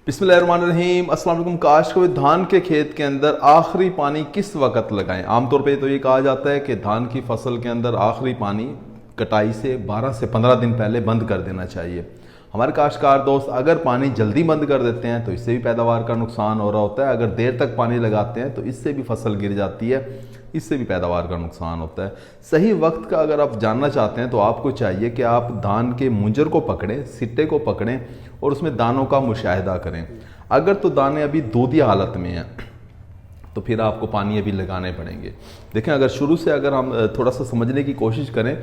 बिस्मिल्लाहिर्रहमानिर्रहीम। अस्सलाम वालेकुम। काश को धान के खेत के अंदर आखिरी पानी किस वक्त लगाएं? आमतौर पे तो ये कहा जाता है कि धान की फसल के अंदर आखिरी पानी कटाई से 12 से 15 दिन पहले बंद कर देना चाहिए। हमारे काश्तकार दोस्त अगर पानी जल्दी बंद कर देते हैं तो इससे भी पैदावार का नुकसान हो रहा होता है, अगर देर तक पानी लगाते हैं तो इससे भी फसल गिर जाती है, इससे भी पैदावार का नुकसान होता है। सही वक्त का अगर आप जानना चाहते हैं तो आपको चाहिए कि आप धान के मुंजर को पकड़ें, सिट्टे को पकड़ें और उसमें दानों का मुशाहिदा करें। अगर तो दाने अभी दूधी हालत में हैं तो फिर आपको पानी अभी लगाने पड़ेंगे। देखें, अगर शुरू से अगर हम थोड़ा सा समझने की कोशिश करें,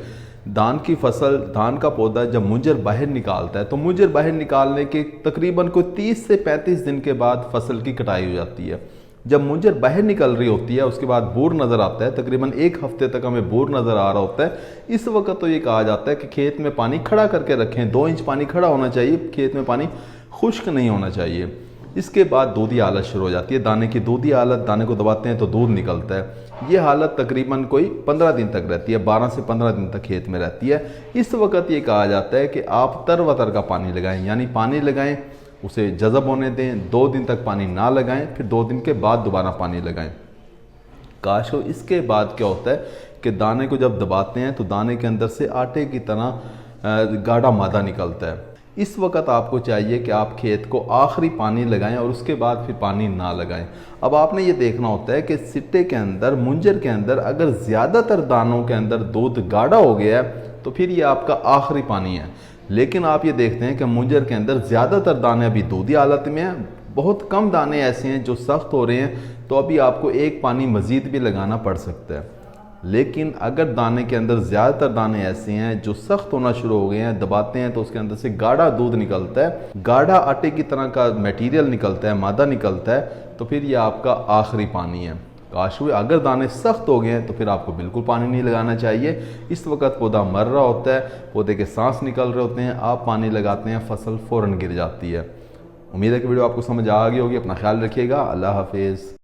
धान की फसल, धान का पौधा जब मुंजर बाहर निकालता है तो मुंजर बाहर निकालने के तकरीबन कोई 30 से 35 दिन के बाद फसल की कटाई हो जाती है। जब मुंजर बाहर निकल रही होती है उसके बाद बूर नज़र आता है, तकरीबन 1 हफ्ते तक हमें बूर नज़र आ रहा होता है। इस वक्त तो ये कहा जाता है कि खेत में पानी खड़ा करके रखें, 2 इंच पानी खड़ा होना चाहिए, खेत में पानी खुश्क नहीं होना चाहिए। इसके बाद दूधी हालत शुरू हो जाती है, दाने की दूधी हालत, दाने को दबाते हैं तो दूध निकलता है। ये हालत तकरीबन कोई 15 दिन तक रहती है, 12 से 15 दिन तक खेत में रहती है। इस वक्त ये कहा जाता है कि आप तरवतर का पानी लगाएं, यानी पानी लगाएं, उसे जज़ब होने दें, 2 दिन तक पानी ना लगाएं, फिर 2 दिन के बाद दोबारा पानी लगाएं। काश को इसके बाद क्या होता है कि दाने को जब दबाते हैं तो दाने के अंदर से आटे की तरह गाढ़ा मादा निकलता है। इस वक्त आपको चाहिए कि आप खेत को आखिरी पानी लगाएं और उसके बाद फिर पानी ना लगाएं। अब आपने ये देखना होता है कि सिट्टे के अंदर, मुंजर के अंदर अगर ज़्यादातर दानों के अंदर दूध गाढ़ा हो गया है तो फिर ये आपका आखिरी पानी है। लेकिन आप ये देखते हैं कि मुंजर के अंदर ज़्यादातर दाने अभी दूधी हालत में हैं, बहुत कम दाने ऐसे हैं जो सख्त हो रहे हैं, तो अभी आपको एक पानी मज़ीद भी लगाना पड़ सकता है। लेकिन अगर दाने के अंदर ज़्यादातर दाने ऐसे हैं जो सख्त होना शुरू हो गए हैं, दबाते हैं तो उसके अंदर से गाढ़ा दूध निकलता है, गाढ़ा आटे की तरह का मटेरियल निकलता है, मादा निकलता है, तो फिर यह आपका आखिरी पानी है। काश हुए अगर दाने सख्त हो गए हैं तो फिर आपको बिल्कुल पानी नहीं लगाना चाहिए। इस वक्त पौधा मर रहा होता है, पौधे के सांस निकल रहे होते हैं, आप पानी लगाते हैं, फसल फ़ौरन गिर जाती है। उम्मीद है कि वीडियो आपको समझ आ गई होगी। अपना ख्याल रखिएगा। अल्लाह हाफिज़।